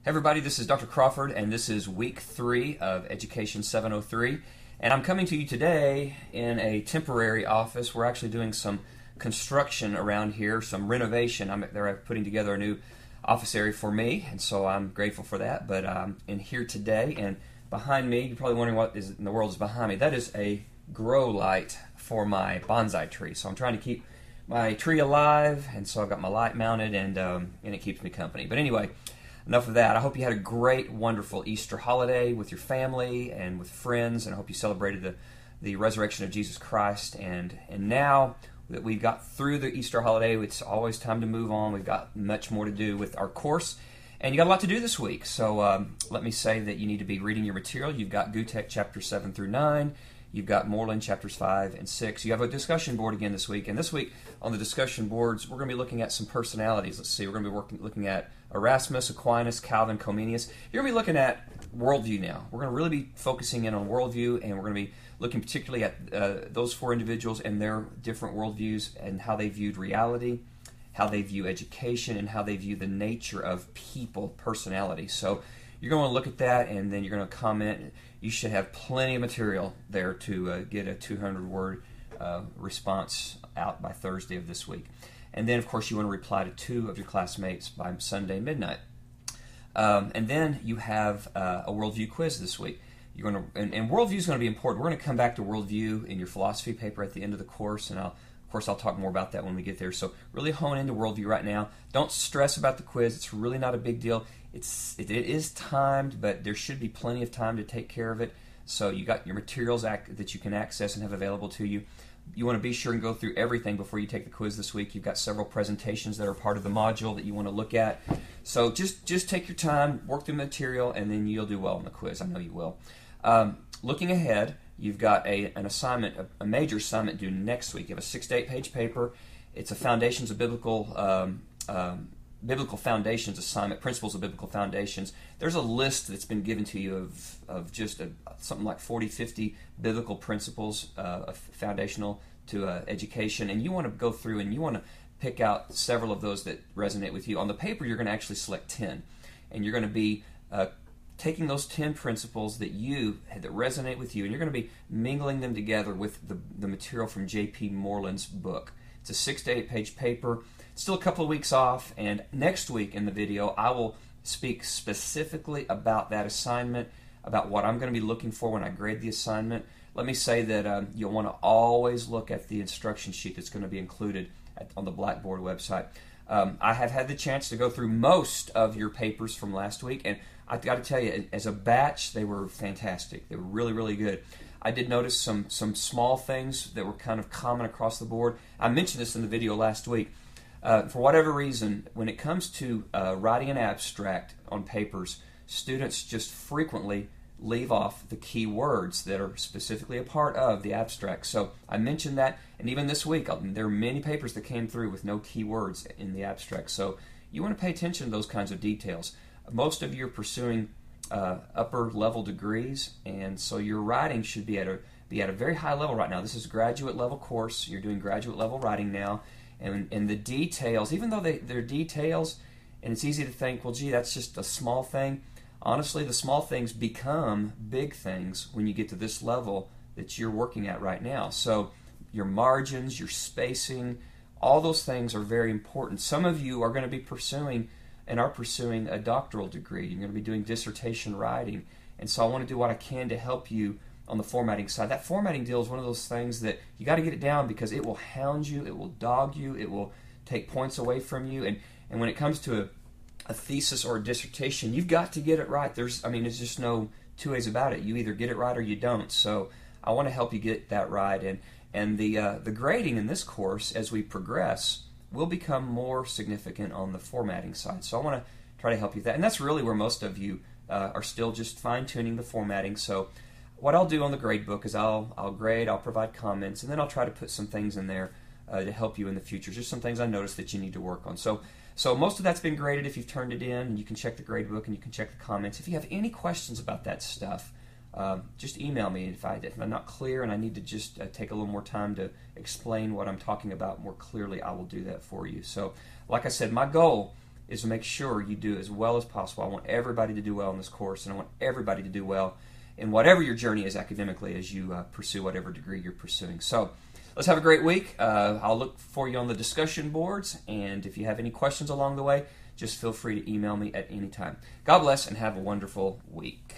Hey everybody, this is Dr. Crawford, and this is week 3 of Education 703. And I'm coming to you today in a temporary office. We're actually doing some construction around here, some renovation. They're putting together a new office area for me, and so I'm grateful for that. But I'm in here today, and behind me, you're probably wondering what is in the world is behind me. That is a grow light for my bonsai tree. So I'm trying to keep my tree alive, and so I've got my light mounted, and it keeps me company. But anyway, enough of that. I hope you had a great, wonderful Easter holiday with your family and with friends, and I hope you celebrated the resurrection of Jesus Christ. And now that we got through the Easter holiday, it's always time to move on. We've got much more to do with our course, and you got a lot to do this week. So let me say that you need to be reading your material. You've got Gutek chapters 7 through 9. You've got Moreland chapters 5 and 6. You have a discussion board again this week. And this week on the discussion boards, we're going to be looking at some personalities. Let's see, we're going to be looking at Erasmus, Aquinas, Calvin, Comenius. You're going to be looking at worldview now. We're going to really be focusing in on worldview, and we're going to be looking particularly at those four individuals and their different worldviews and how they viewed reality, how they view education, and how they view the nature of people, personality. So you're going to look at that, and then you're going to comment. You should have plenty of material there to get a 200-word response out by Thursday of this week. And then, of course, you want to reply to 2 of your classmates by Sunday midnight. And then you have a worldview quiz this week. You're going to, and worldview is going to be important. We're going to come back to worldview in your philosophy paper at the end of the course, and Of course, I'll talk more about that when we get there. So really hone into worldview right now. Don't stress about the quiz. It's really not a big deal. It is timed, but there should be plenty of time to take care of it. So you got your materials that you can access and have available to you. You want to be sure and go through everything before you take the quiz this week. You've got several presentations that are part of the module that you want to look at. So just take your time, work through the material, and then you'll do well in the quiz. I know you will. Looking ahead, you've got an assignment, a major assignment due next week. You have a 6 to 8 page paper. It's a Foundations of Biblical Foundations assignment, Principles of Biblical Foundations. There's a list that's been given to you of just something like 40, 50 biblical principles foundational to education, and you want to go through and you want to pick out several of those that resonate with you. On the paper, you're going to actually select 10, and you're going to be taking those 10 principles that resonate with you, and you're going to be mingling them together with the material from J.P. Moreland's book. It's a 6 to 8 page paper. Still a couple of weeks off, and next week in the video I will speak specifically about that assignment, about what I'm going to be looking for when I grade the assignment. Let me say that you'll want to always look at the instruction sheet that's going to be included on the Blackboard website. I have had the chance to go through most of your papers from last week, and I've got to tell you, as a batch, they were fantastic. They were really, really good. I did notice some small things that were kind of common across the board. I mentioned this in the video last week. For whatever reason, when it comes to writing an abstract on papers, students just frequently leave off the key words that are specifically a part of the abstract. So I mentioned that, and even this week, there are many papers that came through with no key words in the abstract. So you want to pay attention to those kinds of details. Most of you are pursuing upper level degrees, and so your writing should be at a very high level right now. This is a graduate level course. You're doing graduate level writing now. And the details, even though they're details, and it's easy to think, well, gee, that's just a small thing. Honestly, the small things become big things when you get to this level that you're working at right now. So your margins, your spacing, all those things are very important. Some of you are going to be pursuing a doctoral degree. You're going to be doing dissertation writing. And so I want to do what I can to help you on the formatting side. That formatting deal is one of those things that you got to get it down, because it will hound you, it will dog you, it will take points away from you, and when it comes to a thesis or a dissertation, you've got to get it right. There's just no two ways about it. You either get it right or you don't. So I want to help you get that right, and the grading in this course as we progress will become more significant on the formatting side. So I want to try to help you with that, and that's really where most of you are still just fine-tuning the formatting. So what I'll do on the grade book is I'll grade, I'll provide comments, and then I'll try to put some things in there to help you in the future. Just some things I noticed that you need to work on. So most of that's been graded if you've turned it in, and you can check the grade book and you can check the comments. If you have any questions about that stuff, just email me. If I'm not clear and I need to just take a little more time to explain what I'm talking about more clearly, I will do that for you. So like I said, my goal is to make sure you do as well as possible. I want everybody to do well in this course, and I want everybody to do well in whatever your journey is academically as you pursue whatever degree you're pursuing. So let's have a great week. I'll look for you on the discussion boards, and if you have any questions along the way, just feel free to email me at any time. God bless, and have a wonderful week.